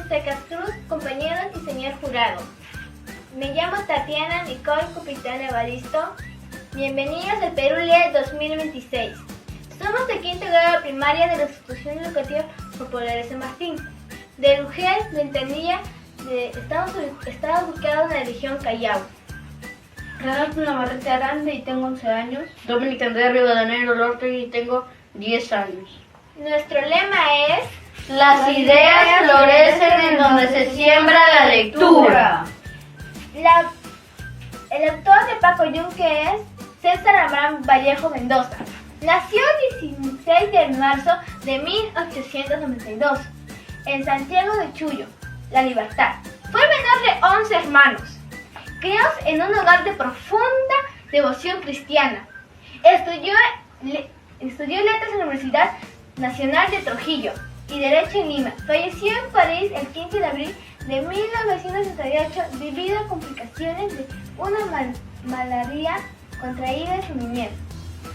Secas Cruz, compañeros y señor jurado. Me llamo Tatiana Nicole Capitán Evaristo. Bienvenidos al Perú Lee 2026. Somos de quinto grado primaria de la Institución Educativa Popular de San Martín, de Luján, de Ventanilla, está ubicado en la región Callao. Renato Navarrete Aranda y tengo 11 años. Dominican de Rivadeneiro Norte y tengo 10 años. Nuestro lema es: Las ideas florecen en donde se siembra la lectura. El autor de Paco Yunque es César Abraham Vallejo Mendoza. Nació el 16 de marzo de 1892 en Santiago de Chullo, La Libertad. Fue menor de 11 hermanos. Criados en un hogar de profunda devoción cristiana. Estudió letras en la Universidad Nacional de Trujillo y Derecho en Lima. Falleció en París el 15 de abril de 1968 debido a complicaciones de una malaria contraída en su niñez.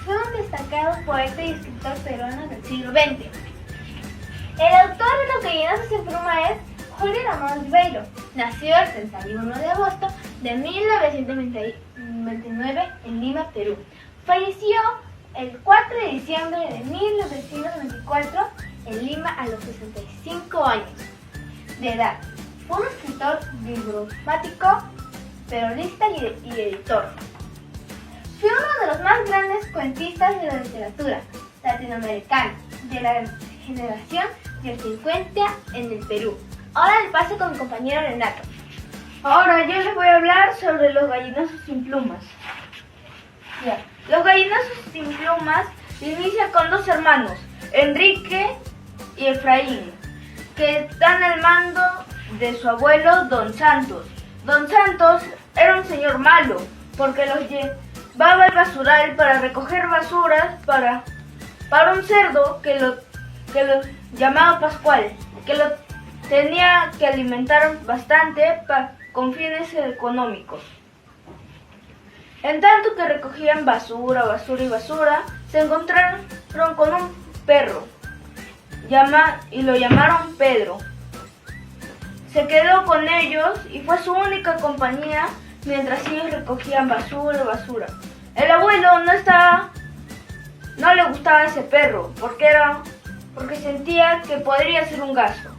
Fue un destacado poeta y escritor peruano del siglo XX. El autor de Los Gallinazos sin Pluma es Julio Ramón Ribeiro. Nació el 31 de agosto de 1929 en Lima, Perú. Falleció el 4 de diciembre de 1994 en Lima a los 65 años de edad. Fue un escritor diplomático, periodista y editor. Fue uno de los más grandes cuentistas de la literatura latinoamericana de la generación del 50 en el Perú. Ahora le paso con mi compañero Renato. Ahora yo les voy a hablar sobre los gallinazos sin plumas. Los gallinazos sin plumas inicia con dos hermanos, Enrique y Efraín, que están al mando de su abuelo Don Santos. Don Santos era un señor malo porque los llevaba al basural para recoger basuras para un cerdo que lo llamaba Pascual, que lo tenía que alimentar bastante con fines económicos. En tanto que recogían basura, se encontraron con un perro y lo llamaron Pedro. Se quedó con ellos y fue su única compañía mientras ellos recogían basura. El abuelo no le gustaba ese perro porque sentía que podría ser un gasto.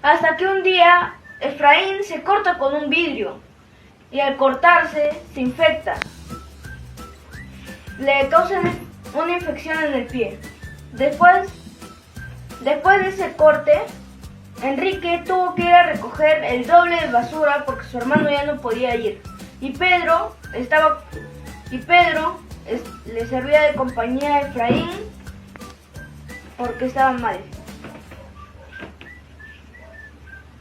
Hasta que un día Efraín se corta con un vidrio y al cortarse se infecta. Le causan una infección en el pie. Después de ese corte, Enrique tuvo que ir a recoger el doble de basura porque su hermano ya no podía ir. Y Pedro le servía de compañía a Efraín porque estaba mal.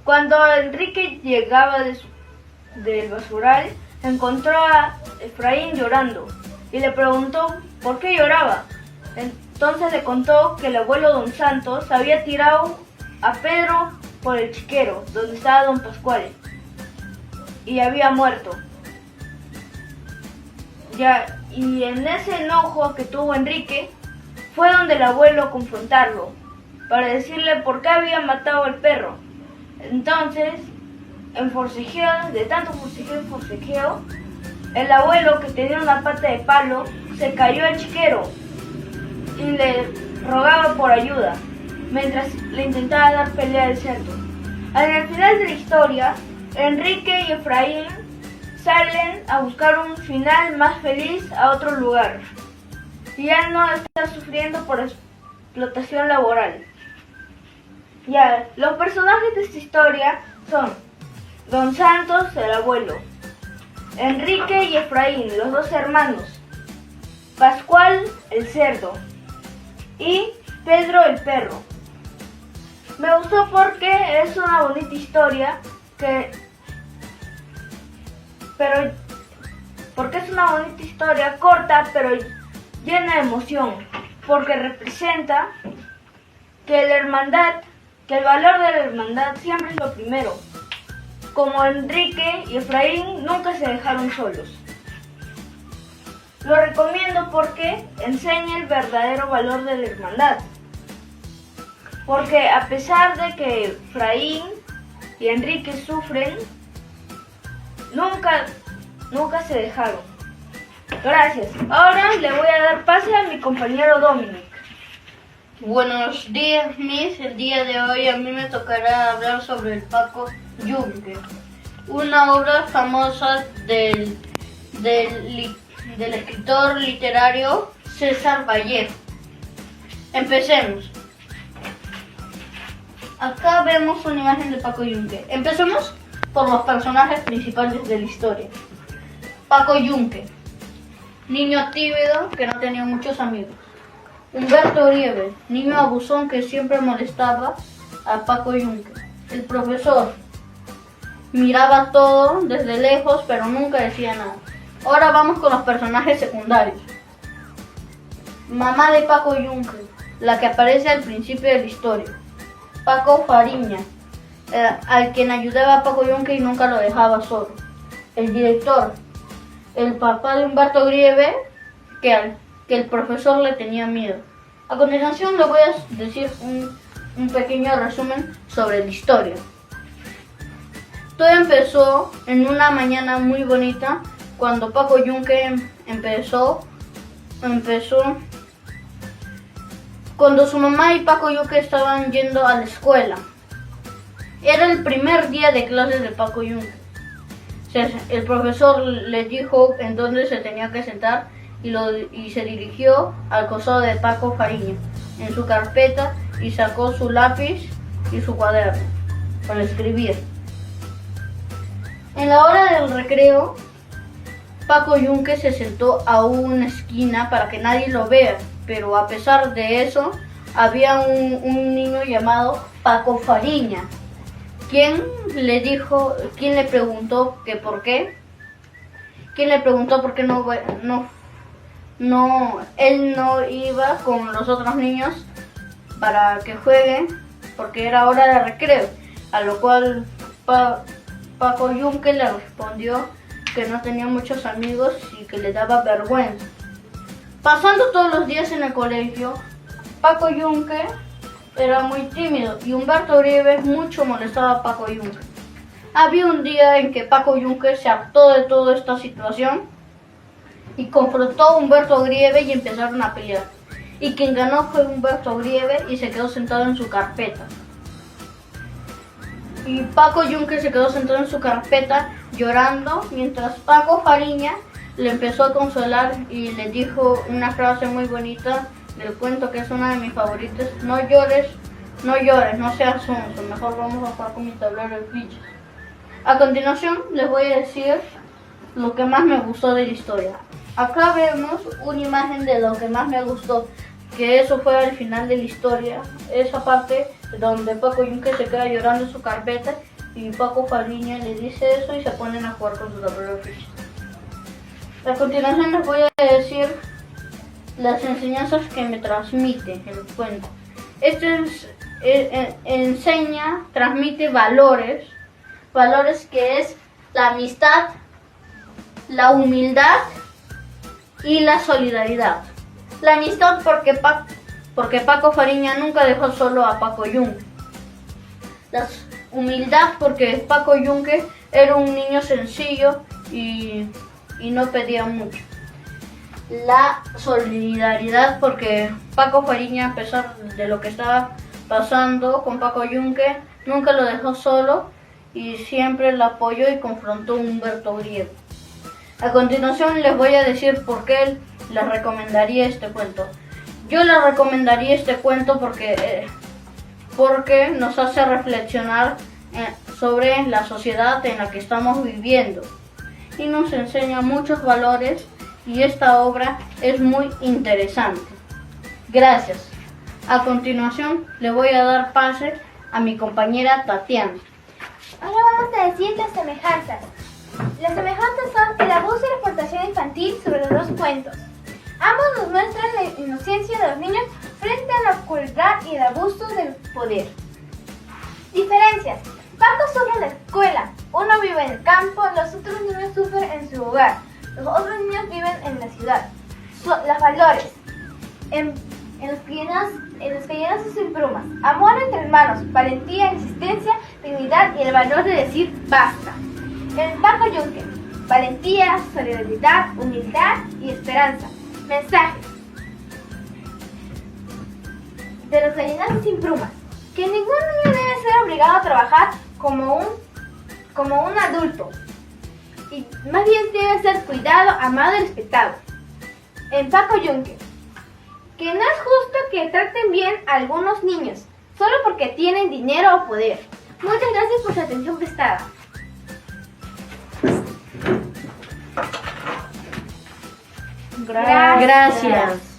Cuando Enrique llegaba del basural, encontró a Efraín llorando y le preguntó por qué lloraba. Entonces le contó que el abuelo Don Santos había tirado a Pedro por el chiquero donde estaba Don Pascual y había muerto. Y en ese enojo que tuvo Enrique fue donde el abuelo a confrontarlo para decirle por qué había matado al perro. Entonces, de tanto forcejeo, el abuelo, que tenía una pata de palo, se cayó al chiquero y le rogaba por ayuda, mientras le intentaba dar pelea al cerdo. Al final de la historia, Enrique y Efraín salen a buscar un final más feliz a otro lugar y ya no está sufriendo por explotación laboral. Los personajes de esta historia son Don Santos, el abuelo, Enrique y Efraín, los dos hermanos, Pascual, el cerdo, y Pedro, el perro. Me gustó porque es una bonita historia porque es una bonita historia corta pero llena de emoción, porque representa que el valor de la hermandad siempre es lo primero. Como Enrique y Efraín nunca se dejaron solos. Lo recomiendo porque enseña el verdadero valor de la hermandad. porque a pesar de que Efraín y Enrique sufren, nunca se dejaron. Gracias. Ahora le voy a dar pase a mi compañero Dominic. Buenos días, Miss. El día de hoy a mí me tocará hablar sobre el Paco Yunque, una obra famosa del escritor literario César Vallejo. Empecemos. Acá vemos una imagen de Paco Yunque. Empecemos por los personajes principales de la historia. Paco Yunque, niño tímido que no tenía muchos amigos. Humberto Uribe, niño abusón que siempre molestaba a Paco Yunque. El profesor, miraba todo desde lejos pero nunca decía nada. Ahora vamos con los personajes secundarios. Mamá de Paco Yunque, la que aparece al principio de la historia. Paco Fariña, al quien ayudaba a Paco Yunque y nunca lo dejaba solo. El director, el papá de Humberto Uribe, que el profesor le tenía miedo. A continuación le voy a decir un pequeño resumen sobre la historia. Todo empezó en una mañana muy bonita cuando Paco Yunque empezó cuando su mamá y Paco Yunque estaban yendo a la escuela. Era el primer día de clases de Paco Yunque. El profesor le dijo en dónde se tenía que sentar y se dirigió al costado de Paco Fariña en su carpeta y sacó su lápiz y su cuaderno para escribir. En la hora del recreo, Paco Yunque se sentó a una esquina para que nadie lo vea, pero a pesar de eso, había un niño llamado Paco Fariña, quien le preguntó que por qué. ¿Quién le preguntó por qué él no iba con los otros niños para que jueguen, porque era hora de recreo? A lo cual Paco Yunque le respondió que no tenía muchos amigos y que le daba vergüenza. Pasando todos los días en el colegio, Paco Yunque era muy tímido y Humberto Uribe mucho molestaba a Paco Yunque. Había un día en que Paco Yunque se hartó de toda esta situación y confrontó a Humberto Uribe y empezaron a pelear. Y quien ganó fue Humberto Uribe y se quedó sentado en su carpeta. Y Paco Yunque se quedó sentado en su carpeta llorando, mientras Paco Fariña le empezó a consolar y le dijo una frase muy bonita del cuento que es una de mis favoritas: no llores, no seas sonso, mejor vamos a jugar con mi tablero de fichas. A continuación les voy a decir lo que más me gustó de la historia. Acá vemos una imagen de lo que más me gustó, que eso fue al final de la historia, esa parte donde Paco Yunque se queda llorando en su carpeta y Paco Fariña le dice eso y se ponen a jugar con su tablero de fichas. A continuación les voy a decir las enseñanzas que me transmite el cuento. Transmite valores que es la amistad, la humildad y la solidaridad. La amistad porque Paco Fariña nunca dejó solo a Paco Yunque. La humildad porque Paco Yunque era un niño sencillo y no pedía mucho. La solidaridad porque Paco Fariña, a pesar de lo que estaba pasando con Paco Yunque, nunca lo dejó solo y siempre lo apoyó y confrontó a Humberto Uribe. A continuación les voy a decir por qué les recomendaría este cuento. Yo les recomendaría este cuento porque nos hace reflexionar sobre la sociedad en la que estamos viviendo y nos enseña muchos valores y esta obra es muy interesante. Gracias. A continuación le voy a dar pase a mi compañera Tatiana. Ahora vamos a decir las semejanzas. Las semejanzas son el abuso y la explotación infantil sobre los dos cuentos. Ambos nos muestran la inocencia de los niños frente a la crueldad y el abuso del poder. Diferencias. Paco sufre en la escuela, uno vive en el campo, los otros niños sufren en su hogar, los otros niños viven en la ciudad. Los valores. En los primeros en Los Gallinazos sin Plumas. Amor entre hermanos, valentía, existencia, dignidad y el valor de decir basta. En Paco Yunque, valentía, solidaridad, humildad y esperanza. Mensajes de Los Gallinazos sin Plumas. Que ningún niño debe ser obligado a trabajar como un adulto. Y más bien debe ser cuidado, amado y respetado. En Paco Yunque, que no es justo que traten bien a algunos niños solo porque tienen dinero o poder. Muchas gracias por su atención prestada. Gracias.